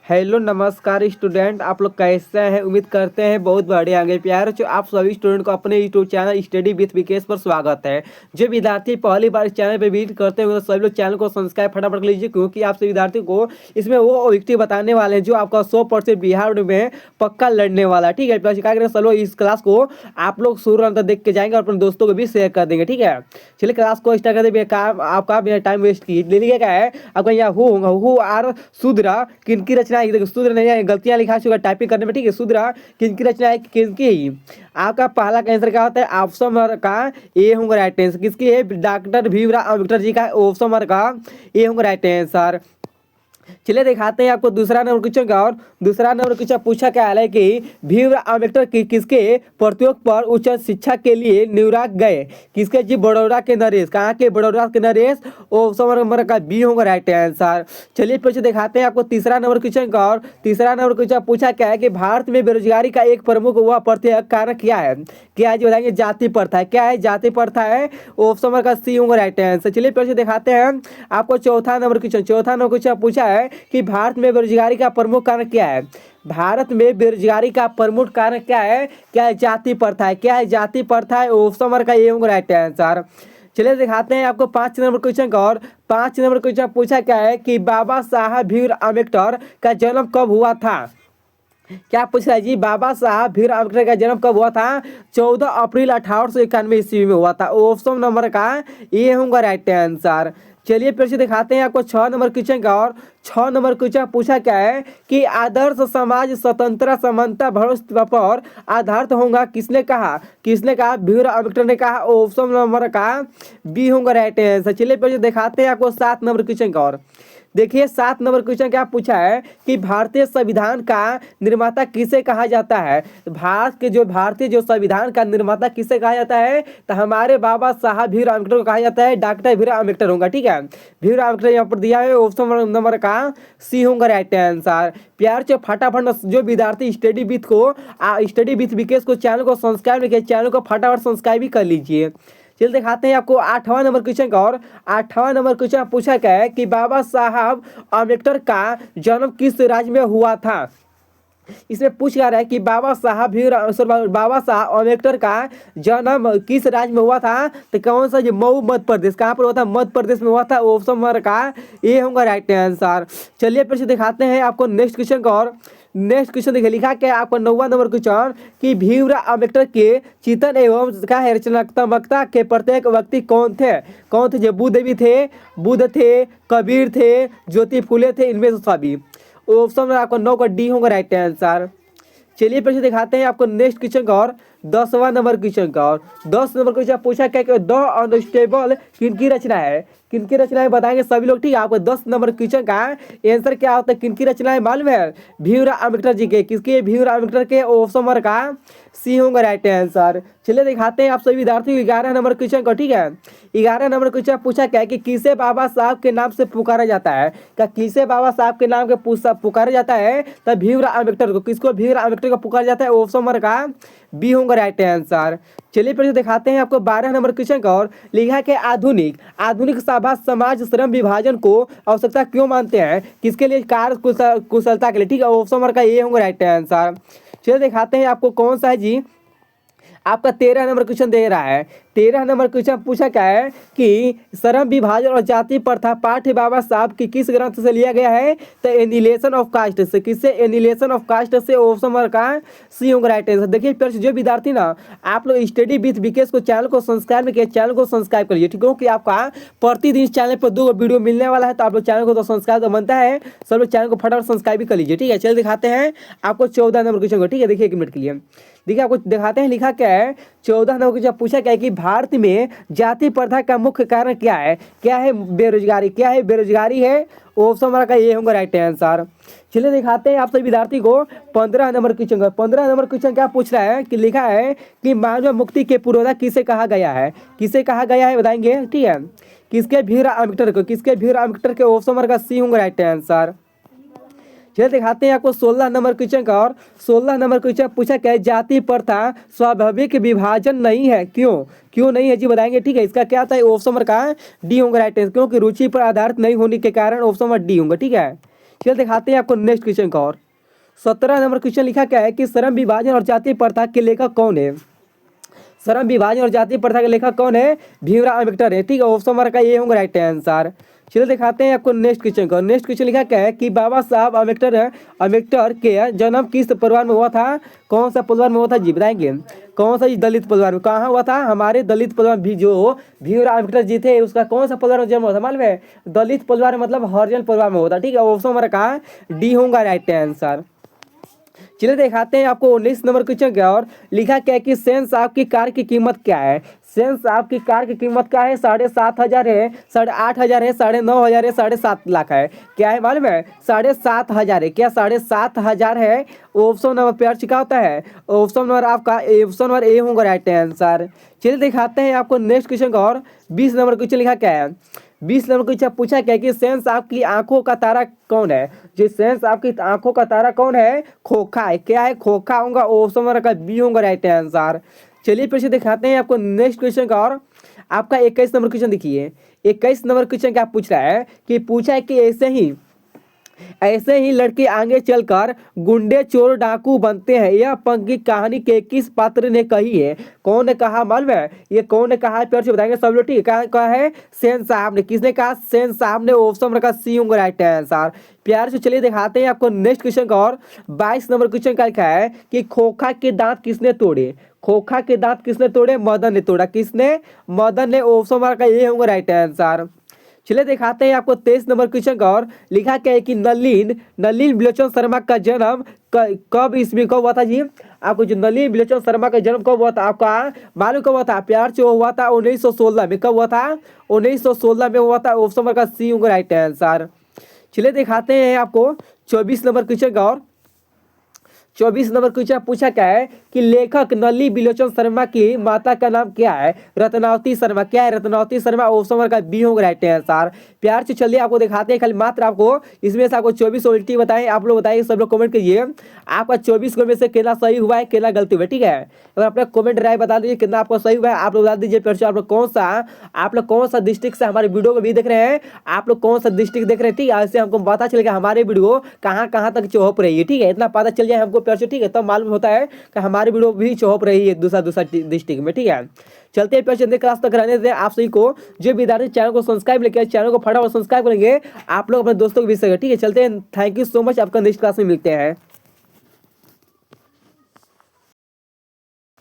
Hello नमस्कार student, आप लोग कैसे हैं। उम्मीद करते हैं बहुत बढ़िया होंगे। प्यारे जो आप सभी स्टूडेंट को अपने YouTube channel study with Vikesh पर स्वागत है। जो विद्यार्थी पहली बार इस चैनल पर विजिट करते हैं तो सभी लोग चैनल को सब्सक्राइब फटाफट कर लीजिए, क्योंकि आप सभी विद्यार्थी को इसमें वो ऑब्जेक्टिव बताने वाले हैं जो आपका 100% बिहार में पक्का लड़ने वाला है। ठीक है, प्लस क्या करें, चलो इस क्लास को आप लोग शुरू अंत देख के जाएंगे और अपने दोस्तों को भी शेयर कर देंगे। ठीक है, चलिए क्लास को स्टार्ट कर देंगे। आपका बिना टाइम वेस्ट किए लिखिए क्या है आपका यहाँ हु आर शूद्रा किनकी रचना है। देखो शूद्र नहीं है, गलतियां लिखा चुका टाइपिंग करने में। ठीक है, शूद्रा किनकी रचना है, किनकी ही। आपका पहला आंसर क्या होता है, ऑप्शन नंबर का ए होगा राइट आंसर। किसकी है, डॉक्टर भीमराव अम्बेडकर जी का। ऑप्शन नंबर का ए होगा राइट आंसर। चलिए दिखाते हैं आपको दूसरा नंबर क्वेश्चन का। और दूसरा नंबर क्वेश्चन पूछा क्या है कि भीमराव अम्बेडकर किसके प्रत्योग पर उच्च शिक्षा के लिए न्यूयॉर्क गए। किसके जी, बड़ौदा के नरेश। कहाँ के, बड़ौदा के नरेश। ऑप्शन नंबर का बी होगा राइट आंसर। चलिए फिर से दिखाते हैं आपको तीसरा नंबर क्वेश्चन का। और तीसरा नंबर क्वेश्चन पूछा क्या है कि भारत में बेरोजगारी का एक प्रमुख हुआ प्रत्येक कारण क्या है। क्या है जी, बताएंगे जाति प्रथा है। क्या है, जाति प्रथा है। ऑप्शन नंबर का सी होगा राइट आंसर। चलिए फिर से दिखाते हैं आपको चौथा नंबर क्वेश्चन। चौथा नंबर क्वेश्चन पूछा है कि भारत में बेरोजगारी का प्रमुख कारण क्या है। भारत में बेरोजगारी का प्रमुख कारण क्या है, क्या है, जाति प्रथा है। क्या है, जाति प्रथा है। ऑप्शन नंबर का ए होगा राइट आंसर। चलिए दिखाते हैं आपको 5 नंबर क्वेश्चन का। और 5 नंबर क्वेश्चन पूछा क्या है कि बाबा साहब भीमराव अम्बेडकर का जन्म कब हुआ था। क्या पूछ रहा है जी, बाबा साहब भीमराव अम्बेडकर का जन्म कब हुआ था। 14 अप्रैल 1891 ईस्वी में हुआ था। ऑप्शन नंबर का ए होगा राइट आंसर। चलिए फिर से दिखाते हैं आपको 6 नंबर क्वेश्चन का। और 6 नंबर क्वेश्चन पूछा क्या है कि आदर्श समाज स्वतंत्रता समानता भरोसे पर आधारित होगा। किसने कहा, किसने कहा, भीमराव अम्बेडकर ने कहा। ऑप्शन नंबर का बी होगा राइट आंसर। चलिए फिर से दिखाते हैं आपको 7 नंबर क्वेश्चन का। और देखिए 7 नंबर क्वेश्चन क्या पूछा है कि भारतीय संविधान का निर्माता किसे कहा जाता है। भारत के जो भारतीय जो संविधान का निर्माता किसे कहा जाता है, तो हमारे बाबा साहब भीमराव अम्बेडकर को कहा जाता है। डॉक्टर भीमराव अम्बेडकर होगा। ठीक है, भीमराव अम्बेडकर यहाँ पर दिया है। ऑप्शन नंबर का सी होगा राइट आंसर। प्यार से फटाफट जो विद्यार्थी स्टडी विथ विकेश को चैनल को सब्सक्राइब नहीं किया, चैनल को फटाफट सब्सक्राइब भी कर लीजिए। चलिए दिखाते हैं आपको 8वां नंबर क्वेश्चन का। और 8वां नंबर क्वेश्चन पूछा क्या है कि बाबा साहब अम्बेडकर का जन्म किस राज्य में हुआ था। इसमें पूछ रहा है कि बाबा साहब अम्बेडकर का जन्म किस राज्य में हुआ था, तो कौन सा, मऊ मध्य प्रदेश। कहाँ पर हुआ था, मध्य प्रदेश में हुआ था। ऑप्शन नंबर का ए होगा राइट आंसर। चलिए फिर से दिखाते हैं आपको नेक्स्ट क्वेश्चन का। और नेक्स्ट क्वेश्चन देखिए लिखा क्या आपको 9वां नंबर क्वेश्चन कि भीमराव अम्बेडकर के चिंतन एवं का रचनात्मकता के प्रत्येक व्यक्ति कौन थे। कौन थे, जो बुद्ध थे, कबीर थे, ज्योति फुले थे, इनमें से सभी। ऑप्शन में आपको 9 का डी होगा राइट आंसर। चलिए फिर से दिखाते हैं आपको नेक्स्ट क्वेश्चन का। और 10वां नंबर क्वेश्चन का। और 10 नंबर क्वेश्चन पूछा क्या कि द अनस्टेबल किनकी रचना है। किनकी रचना है बताएंगे सभी लोग। ठीक है, आपको 10 नंबर क्वेश्चन का आंसर क्या होता है, किनकी रचना है मालूम है, भीमराव अम्बेडकर जी के। किसके, भीमराव अम्बेडकर के। ऑप्शन नंबर का सी होगा राइट आंसर। चलिए दिखाते हैं आप सभी विद्यार्थियों 11 नंबर क्वेश्चन को। ठीक है, 11 नंबर क्वेश्चन पूछा क्या है कि किसे बाबा साहब के नाम से पुकारा जाता है। क्या किसे बाबा साहब के नाम के पुकारा जाता है, तब भीमराव अम्बेडकर को। किसको, भीमराव अम्बेडकर को पुकारा जाता है। ऑप्शन नंबर का बी होगा राइट आंसर। चलिए फिर से दिखाते हैं आपको 12 नंबर क्वेश्चन का। और लिखा है आधुनिक सभा समाज श्रम विभाजन को आवश्यकता क्यों मानते हैं। किसके लिए, कार्य कुशलता के लिए। ठीक है, ऑप्शन नंबर का ए होगा राइट आंसर। चलिए दिखाते हैं आपको कौन सा है जी, आपका 13 नंबर क्वेश्चन दे रहा है। 13 नंबर क्वेश्चन पूछा क्या है कि श्रम विभाजन और जाति प्रथा पाठ्य बाबा साहब की किस ग्रंथ से लिया गया है, तो एनिलेशन ऑफ कास्ट से। किससे, एनिलेशन ऑफ कास्ट से। ऑप्शन नंबर का सी होगा राइट आंसर। देखिए फिर जो विद्यार्थी ना आप लोग स्टडी विथ विकेश को चैनल को सब्सक्राइब नहीं किया, चैनल को सब्सक्राइब करिए। ठीक है, क्योंकि आपका प्रतिदिन चैनल पर 2 वीडियो मिलने वाला है, तो आप लोग चैनल को तो सब्सक्राइब तो बनता है, सब लोग चैनल को फटाफट सब्सक्राइब भी कर लीजिए। ठीक है, चलिए दिखाते हैं आपको 14 नंबर क्वेश्चन को। ठीक है, देखिए 1 मिनट के लिए देखिए आपको दिखाते हैं लिखा क्या है। 14 नंबर क्वेश्चन पूछा क्या है कि भारत में जाति प्रथा का मुख्य कारण क्या है। क्या है, बेरोजगारी। क्या है, बेरोजगारी है। ऑप्शन नंबर का ये होगा राइट आंसर। चलिए दिखाते हैं आप सभी विद्यार्थी को 15 नंबर क्वेश्चन का। 15 नंबर क्वेश्चन क्या पूछ रहा है कि लिखा है कि मानव मुक्ति के पुरोधा किसे कहा गया है। किसे कहा गया है बताएंगे। ठीक है, किसके, भीमराव अम्बेडकर को। किसके, भीमराव अम्बेडकर के। ऑप्शन नंबर का सी होगा राइट आंसर। चलिए दिखाते हैं आपको 16 नंबर क्वेश्चन का। और 16 नंबर क्वेश्चन पूछा क्या है, जाति प्रथा स्वाभाविक विभाजन नहीं है, क्यों नहीं है जी बताएंगे। ठीक है, इसका क्या था, ऑप्शन नंबर का डी होगा राइट आंसर। क्योंकि रुचि पर आधारित नहीं होने के कारण ऑप्शन नंबर डी होगा। ठीक है, चलिए दिखाते हैं आपको नेक्स्ट क्वेश्चन का। और 17 नंबर क्वेश्चन लिखा क्या है कि श्रम विभाजन और जातीय प्रथा के लेखक कौन है। श्रम विभाजन और जातीय प्रथा के लेखक कौन है, भीमराव अम्बेडकर है। ठीक है, ऑप्शन नंबर का ये होगा राइट आंसर। चलिए दिखाते हैं आपको नेक्स्ट क्वेश्चन का। नेक्स्ट क्वेश्चन लिखा क्या है कि बाबा साहब अम्बेडकर के जन्म किस परिवार में हुआ था, कौन सा परिवार में हुआ था जी बताएंगे। कौन सा दलित परिवार में, कहाँ हुआ था, हमारे दलित परिवार भी जो भीमराव अम्बेडकर जी थे उसका कौन सा परिवार में जन्म हुआ था मालूम है, दलित परिवार मतलब हरिजन परिवार में होता। ठीक है, ऑप्शन नंबर का डी होगा राइट आंसर। चलिए दिखाते हैं आपको 19 नंबर क्वेश्चन क्या। और लिखा क्या है कि सेन साहब की कार की कीमत क्या है। सेन साहब की कार की कीमत क्या है, 7,500 है, 8,500 है, 9,500 है, 7.5 लाख है। क्या है मालूम है, 7,500 है। क्या 7,500 है। ऑप्शन नंबर प्यार चिका होता है, ऑप्शन नंबर आपका ऑप्शन नंबर ए होगा राइट आंसर। चलिए दिखाते हैं आपको नेक्स्ट क्वेश्चन का। और 20 नंबर क्वेश्चन लिखा क्या है, 20 नंबर क्वेश्चन पूछा क्या कि सेन साहब की आंखों का तारा कौन है। जो सेन साहब की आंखों का तारा कौन है, खोखा है। क्या है, खोखा होगा, ऑप्शन नंबर का बी होगा राइट आंसर। चलिए फिर से दिखाते हैं आपको नेक्स्ट क्वेश्चन का। और आपका 21 नंबर क्वेश्चन देखिए। 21 नंबर क्वेश्चन क्या पूछ रहा है कि पूछा है कि ऐसे ही लड़के आगे चलकर गुंडे चोर डाकू बनते हैं। यह पंक्ति कहानी के किस पात्र ने कही है। कौन ने कहा मालूम है, ये कौन ने कहा है प्यार से बताएंगे सब लोग। ठीक है, कहा है सेन साहब ने। किसने कहा, सेन साहब ने। ऑप्शन रखा सी होगा राइट आंसर। प्यार से चलिए दिखाते हैं आपको नेक्स्ट क्वेश्चन का। और 22 नंबर क्वेश्चन का लिखा है कि खोखा के दांत किसने तोड़े। खोखा के दांत किसने तोड़े, मदन ने तोड़ा। किसने, मदन ने। ऑप्शन का ये होगा राइट आंसर। चलिए दिखाते हैं आपको 23 नंबर क्वेश्चन का। और लिखा क्या है कि नलिन बिलोचन शर्मा का जन्म कब ईस्वी कब हुआ था जी। आपको जो नलिन बिलोचन शर्मा का जन्म कब हुआ था आपका मालूम कब हुआ था, प्यार से हुआ था 1916 में। कब हुआ था, 1916 में हुआ था। ऑप्शन नंबर का सी होगा राइट आंसर। चलिए दिखाते हैं आपको 24 नंबर क्वेश्चन का। और 24 नंबर क्वेश्चन पूछा क्या है कि लेखक नली बिलोचन शर्मा की माता का नाम क्या है, रत्नावती शर्मा। क्या है, रत्नावती शर्मा। ऑप्शन नंबर का बी होगा राइट आंसर। प्यार से चलिए आपको दिखाते हैं, खाली मात्र आपको इसमें से आपको 24 उल्टी बताएं। आप लोग बताइए, सब लोग कमेंट कीजिए आपका 24 में से कितना सही हुआ है, कितना गलती हुआ है। ठीक है, अगर अपना कमेंट राय बता दीजिए कितना आपको सही हुआ है। आप लोग बता दीजिए प्यार से आप लोग कौन सा डिस्ट्रिक्ट से हमारे वीडियो को भी देख रहे हैं, आप लोग कौन सा डिस्ट्रिक्ट देख रहे हैं। ठीक है, ऐसे हमको पता चलेगा हमारे वीडियो कहाँ कहाँ तक चौप रही है। ठीक है, इतना पता चल जाए हमको प्यार से। ठीक है, तब मालूम होता है कि हमारी वीडियो भी चौप रही है दूसरा डिस्ट्रिक्ट में। ठीक है, चलते हैं पैसे क्लास तक रहने दें आप सही को। जो विद्यार्थी चैनल को सब्सक्राइब लेकर चैनल को फटाफट सब्सक्राइब करेंगे, आप लोग अपने दोस्तों को भी सकें। ठीक है, चलते हैं, थैंक यू सो मच, आपका नेक्स्ट क्लास में मिलते हैं।